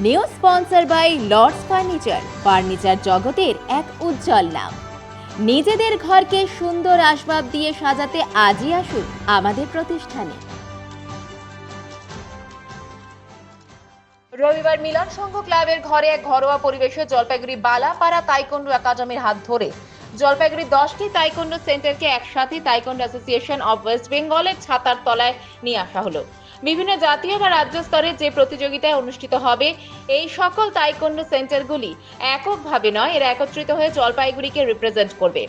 New sponsor by Lords furniture জগতের এক উজ্জ্বল নাম। নিজেদের ঘরকে সুন্দর আসবাব দিয়ে সাজাতে আজই আসুন আমাদের প্রতিষ্ঠানে। রবিবার মিলন সংঘ ক্লাবের ঘরে এক ঘরোয়া পরিবেশে জলপাইগুড়ি বালাপাড়া তাইকোন্ডো একাডেমির হাত ধরে জলপাইগুড়ি 10টি তাইকোন্ডো সেন্টারকে একসাথে তাইকোন্ডো অ্যাসোসিয়েশন অব ওয়েস্ট বেঙ্গলের ছাতার তলায় নিয়ে আসা হলো। বিভিন্ন জাতীয় বা রাজ্য স্তরে যে প্রতিযোগিতায় অনুষ্ঠিত হবে, এই সকল তাইকোন্ডো সেন্টারগুলি এককভাবে নয়, এরা একত্রিত হয়ে জলপাইগুড়িকে রিপ্রেজেন্ট করবে।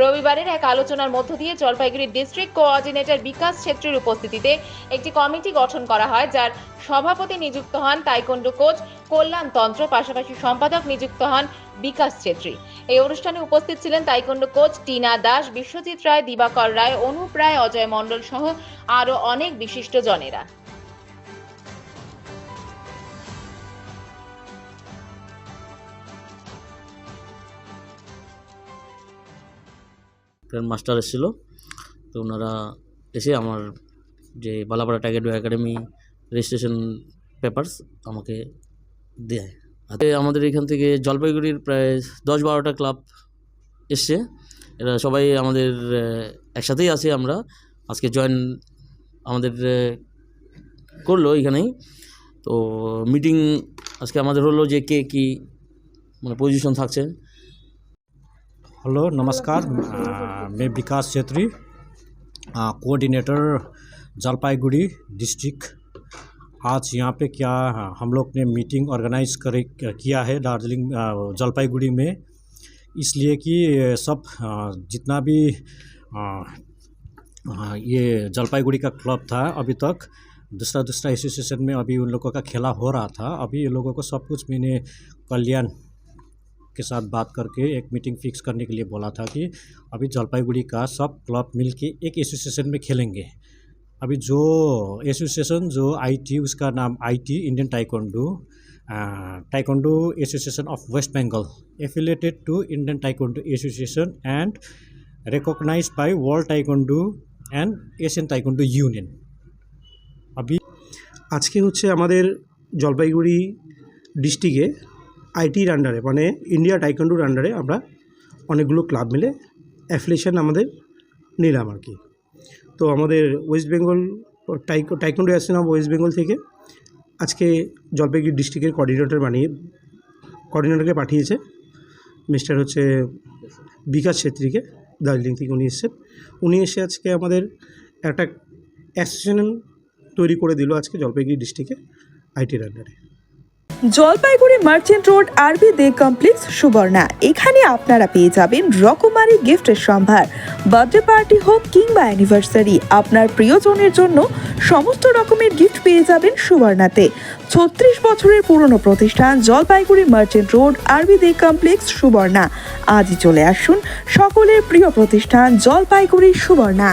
রবিবারের এক আলোচনার মধ্য দিয়ে জলপাইগুড়ি ডিস্ট্রিক্ট কোঅর্ডিনেটর বিকাশ ছেত্রীর উপস্থিতিতে একটি কমিটি গঠন করা হয়, যার সভাপতি নিযুক্ত হন তাইকোন্ডো কোচ কল্যাণ তন্ত্র, পাশাপাশি সম্পাদক নিযুক্ত হন বিকাশ ছেত্রী। এই অনুষ্ঠানে উপস্থিত ছিলেন তাইকোন্ডো কোচ টিনা দাস, বিশ্বজিৎ রায়, দিবাকর রায়, অনুপ রায়, অজয় মণ্ডল সহ আরো অনেক বিশিষ্ট জনেরা। মাস্টার এসেছিলো, তো ওনারা এসে আমার যে বালাপাড়া টাইকোন্ডো একাডেমি রেজিস্ট্রেশন পেপারস আমাকে দেয়। আমাদের এখান থেকে জলপাইগুড়ির প্রায় 10-12টা ক্লাব এসছে। এরা সবাই আমাদের একসাথেই আছে। আমরা আজকে জয়েন আমাদের করলো এখানেই। তো মিটিং আজকে আমাদের হলো যে কে কী মানে पोजीशन থাকছে। हेलो नमस्कार, मैं विकास छेत्री, कोऑर्डिनेटर जलपाईगुड़ी डिस्ट्रिक्ट। आज यहाँ पे क्या हम लोग ने मीटिंग ऑर्गेनाइज किया है दार्जिलिंग जलपाईगुड़ी में, इसलिए कि सब जितना भी ये जलपाईगुड़ी का क्लब था अभी तक दूसरा एसोसिएशन में अभी उन लोगों का खेला हो रहा था। अभी ये लोगों को सब कुछ मैंने कल्याण के साथ बात करके एक मीटिंग फिक्स करने के लिए बोला था कि अभी जलपाईगुड़ी का सब क्लब मिलके एक एसोसिएशन में खेलेंगे। अभी जो एसोसिएशन जो आईटी, उसका नाम IT Indian taekwondo association of West Bengal, affiliated to Indian taekwondo association and recognised by world taekwondo and Asian taekwondo union. अभी আজকে হচ্ছে আমাদের জলপাইগুড়ি ডিস্ট্রিক্টে আইটির আন্ডারে মানে ইন্ডিয়া টাইকোন্ডোর আন্ডারে আমরা অনেকগুলো ক্লাব মিলে অ্যাফিলিয়েশন আমাদের নিলাম আর কি। তো আমাদের West Bengal taekwondo association of West Bengal থেকে আজকে জলপাইগুড়ি ডিস্ট্রিক্টের কোঅর্ডিনেটরকে পাঠিয়েছে মিস্টার হচ্ছে বিকাশ ছেত্রীকে, দার্জিলিং থেকে উনি এসেছেন। উনি এসে আজকে আমাদের একটা অ্যাসোসিয়েশন তৈরি করে দিল আজকে জলপাইগুড়ি ডিস্ট্রিক্টে আইটির আন্ডারে। জলপাইগুড়ি মার্চেন্ট রোড আরবি দে কমপ্লেক্স সুবর্ণা। এখানে আপনারা পেয়ে যাবেন রকমারি গিফটের সম্ভার। বার্থডে পার্টি হোক কিংবা অ্যানিভার্সারি, আপনার প্রিয়জনের জন্য সমস্ত রকমের গিফট পেয়ে যাবেন সুবর্ণাতে। 36 বছরের পুরনো প্রতিষ্ঠান জলপাইগুড়ি মার্চেন্ট রোড আরবি দে কমপ্লেক্স সুবর্ণা। আজই চলে আসুন সকলের প্রিয় প্রতিষ্ঠান জলপাইগুড়ি সুবর্ণা।